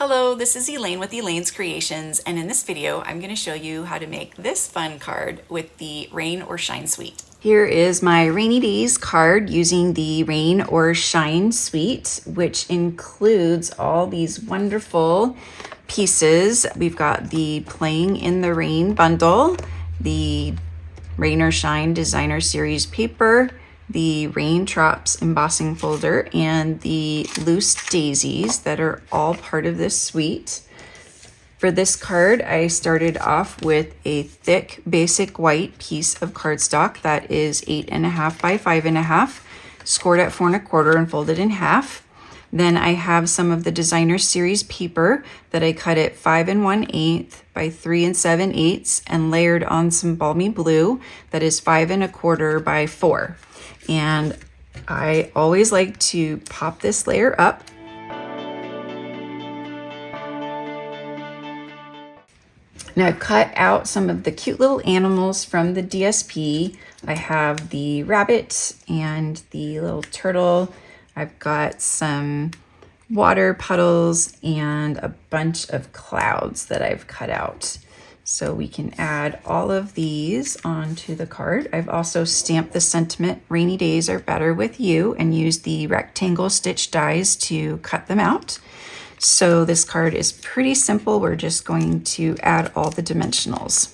Hello, this is Elaine with Elaine's Creations, and in this video I'm going to show you how to make this fun card with the Rain or Shine suite. Here is my rainy days card using the Rain or Shine suite, which includes all these wonderful pieces. We've got the Playing in the Rain bundle, the Rain or Shine Designer Series paper, the Raindrops embossing folder, and the loose daisies that are all part of this suite. For this card, I started off with a thick basic white piece of cardstock that is 8.5 by 5.5, scored at 4 1/4 and folded in half. Then I have some of the Designer Series paper that I cut at 5 1/8 by 3 7/8 and layered on some balmy blue that is 5 1/4 by 4. And I always like to pop this layer up. Now I've cut out some of the cute little animals from the DSP. I have the rabbit and the little turtle. I've got some water puddles and a bunch of clouds that I've cut out. So we can add all of these onto the card. I've also stamped the sentiment, "Rainy days are better with you," and used the rectangle stitch dies to cut them out. So this card is pretty simple. We're just going to add all the dimensionals.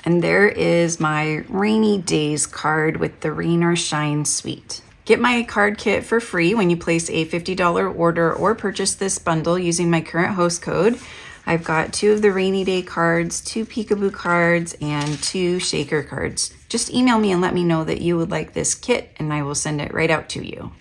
And there is my rainy days card with the Rain or Shine suite. Get my card kit for free when you place a $50 order or purchase this bundle using my current host code. I've got 2 of the rainy day cards, 2 peekaboo cards, and 2 shaker cards. Just email me and let me know that you would like this kit and I will send it right out to you.